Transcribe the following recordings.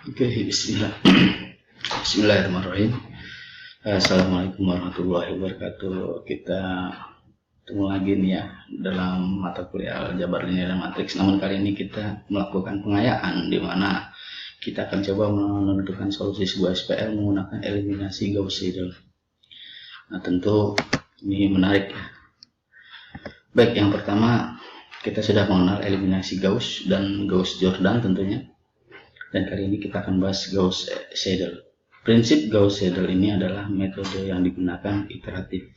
Oke, bismillah. Bismillahirrahmanirrahim. Assalamualaikum warahmatullahi wabarakatuh. Kita ketemu lagi nih ya dalam mata kuliah aljabar linear dan matriks. Namun kali ini kita melakukan pengayaan di mana kita akan coba menentukan solusi sebuah SPL menggunakan eliminasi Gauss-Seidel. Nah, tentu ini menarik ya. Baik, yang pertama kita sudah mengenal eliminasi Gauss dan Gauss-Jordan tentunya. Dan kali ini kita akan bahas Gauss-Seidel. Prinsip Gauss-Seidel ini adalah metode yang digunakan iteratif.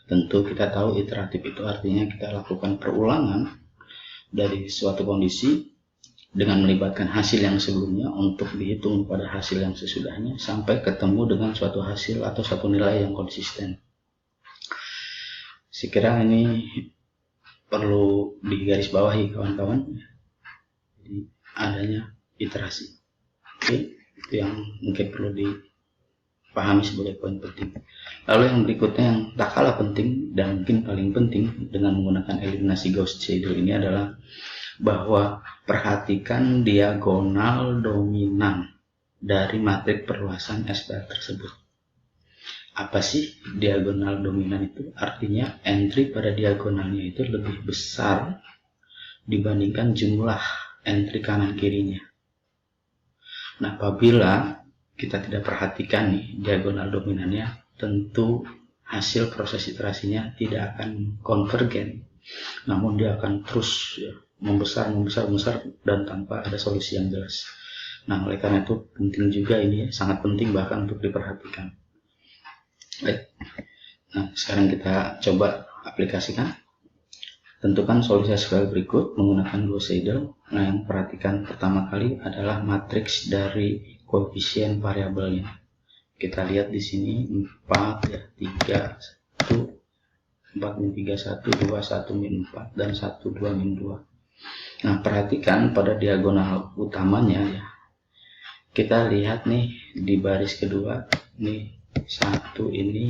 Tentu kita tahu iteratif itu artinya kita lakukan perulangan dari suatu kondisi dengan melibatkan hasil yang sebelumnya untuk dihitung pada hasil yang sesudahnya sampai ketemu dengan suatu hasil atau suatu nilai yang konsisten. Sekira ini perlu digarisbawahi kawan-kawan. Jadi adanya iterasi. Oke, itu yang mungkin perlu dipahami sebagai poin penting. Lalu yang berikutnya yang tak kalah penting dan mungkin paling penting dengan menggunakan eliminasi Gauss-Seidel ini adalah bahwa perhatikan diagonal dominan dari matriks perluasan SPL tersebut. Apa sih diagonal dominan itu? Artinya entry pada diagonalnya itu lebih besar dibandingkan jumlah entry kanan kirinya. Nah, apabila kita tidak perhatikan nih diagonal dominannya, tentu hasil proses iterasinya tidak akan konvergen, namun dia akan terus ya, membesar dan tanpa ada solusi yang jelas. Nah, oleh karena itu penting juga ini ya, sangat penting bahkan untuk diperhatikan. Baik. Nah, sekarang kita coba aplikasikan. Tentukan solusi SPL berikut menggunakan Gauss-Seidel. Nah, yang perhatikan pertama kali adalah matriks dari koefisien variabelnya. Kita lihat di sini 4 ya, 3 1 4 min 3 1 2 1 min 4 dan 1 2 min 2. Nah, perhatikan pada diagonal utamanya ya. Kita lihat nih di baris kedua nih 1 ini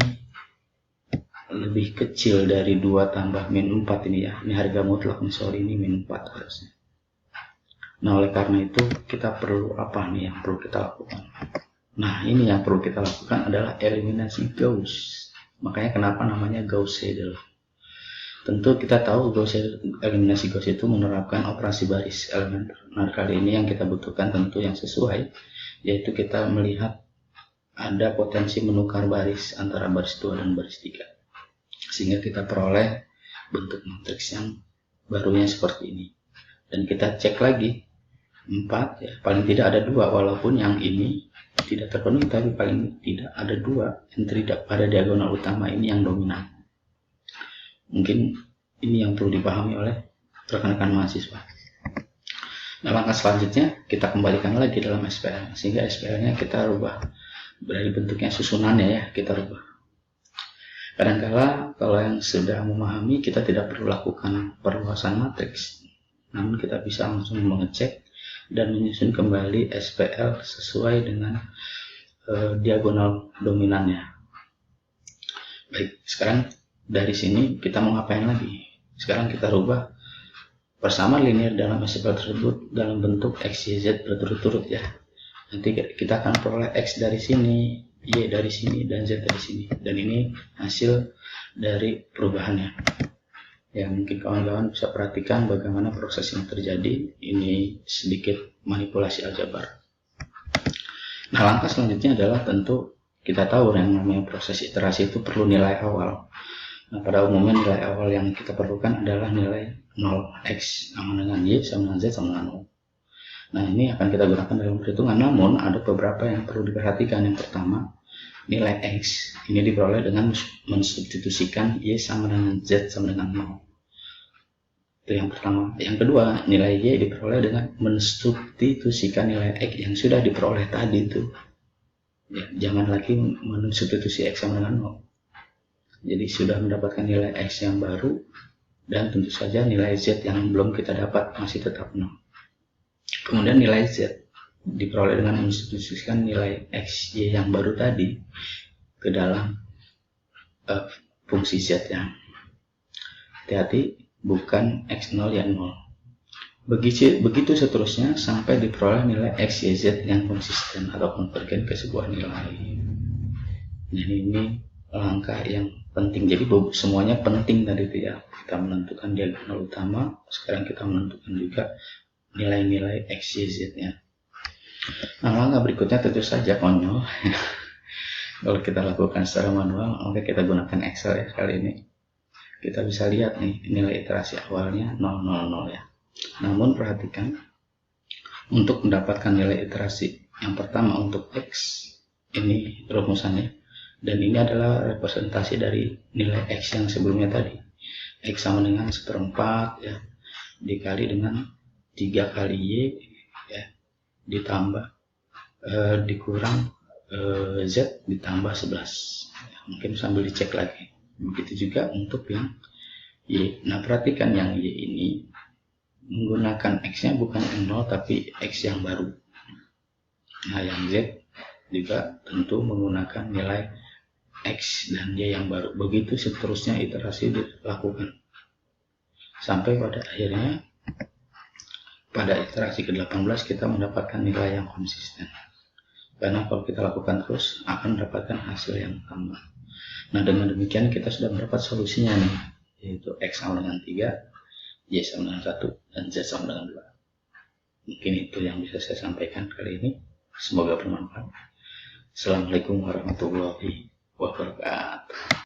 lebih kecil dari 2 tambah min 4 ini ya. Ini harga mutlak nih, sorry, ini min 4 harusnya. Nah, oleh karena itu kita perlu apa nih yang perlu kita lakukan? Nah, ini yang perlu kita lakukan adalah eliminasi Gauss. Makanya kenapa namanya Gauss-Seidel. Tentu kita tahu eliminasi Gauss itu menerapkan operasi baris elementer. Nah, kali ini yang kita butuhkan tentu yang sesuai, yaitu kita melihat ada potensi menukar baris antara baris 2 dan baris 3. Sehingga kita peroleh bentuk matriks yang barunya seperti ini. Dan kita cek lagi 4 ya, paling tidak ada 2, walaupun yang ini tidak terpenuhi, tapi paling tidak ada 2 entry pada diagonal utama ini yang dominan. Mungkin ini yang perlu dipahami oleh rekan-rekan mahasiswa. Nah, langkah selanjutnya kita kembalikan lagi dalam SPL, sehingga SPL-nya kita rubah dari bentuknya susunannya ya, kita rubah. Kadangkala kalau yang sudah memahami kita tidak perlu lakukan perluasan matriks, namun kita bisa langsung mengecek dan menyusun kembali SPL sesuai dengan diagonal dominannya. Baik, sekarang dari sini kita mau ngapain lagi? Sekarang kita rubah persamaan linear dalam SPL tersebut dalam bentuk X, Y, Z berturut-turut ya. Nanti kita akan peroleh X dari sini, Y dari sini, dan Z dari sini. Dan ini hasil dari perubahannya. Ya, mungkin kawan-kawan bisa perhatikan bagaimana proses yang terjadi. Ini sedikit manipulasi aljabar. Nah, langkah selanjutnya adalah tentu kita tahu yang namanya proses iterasi itu perlu nilai awal. Nah, pada umumnya nilai awal yang kita perlukan adalah nilai 0x sama dengan Y sama dengan Z sama dengan 0. Nah, ini akan kita gunakan dalam perhitungan, namun ada beberapa yang perlu diperhatikan. Yang pertama, nilai X ini diperoleh dengan mensubstitusikan Y sama dengan Z sama dengan 0. Itu yang pertama. Yang kedua, nilai Y diperoleh dengan mensubstitusikan nilai X yang sudah diperoleh tadi itu. Ya, jangan lagi mensubstitusi X sama dengan 0. Jadi sudah mendapatkan nilai X yang baru, dan tentu saja nilai Z yang belum kita dapat masih tetap 0. Kemudian nilai Z diperoleh dengan mensubstitusikan nilai X, Y yang baru tadi ke dalam fungsi Z yang hati-hati bukan X0 yang 0. Begitu seterusnya sampai diperoleh nilai X, Y, Z yang konsisten atau konvergen ke sebuah nilai. Nah, ini langkah yang penting. Jadi semuanya penting tadi itu ya. Kita menentukan diagonal utama, sekarang kita menentukan juga nilai-nilai X, Y, Z-nya. Nah, langkah berikutnya tentu saja konyol. Kalau kita lakukan secara manual, maka kita gunakan Excel ya kali ini. Kita bisa lihat nih nilai iterasi awalnya 000 ya. Namun perhatikan, untuk mendapatkan nilai iterasi yang pertama untuk X, ini rumusannya, dan ini adalah representasi dari nilai X yang sebelumnya tadi. X sama dengan 1/4 ya, dikali dengan 3 kali Y ya, ditambah dikurang Z ditambah 11 ya, mungkin sambil dicek lagi. Begitu juga untuk yang Y. Nah, perhatikan yang Y ini menggunakan X-nya bukan 0 tapi X yang baru. Nah, yang Z juga tentu menggunakan nilai X dan Y yang baru. Begitu seterusnya iterasi dilakukan sampai pada akhirnya pada iterasi ke-18 kita mendapatkan nilai yang konsisten. Karena kalau kita lakukan terus akan mendapatkan hasil yang sama. Nah, dengan demikian kita sudah mendapat solusinya nih, yaitu X sama dengan 3, Y sama dengan 1, dan Z sama dengan 2. Mungkin itu yang bisa saya sampaikan kali ini. Semoga bermanfaat. Assalamualaikum warahmatullahi wabarakatuh.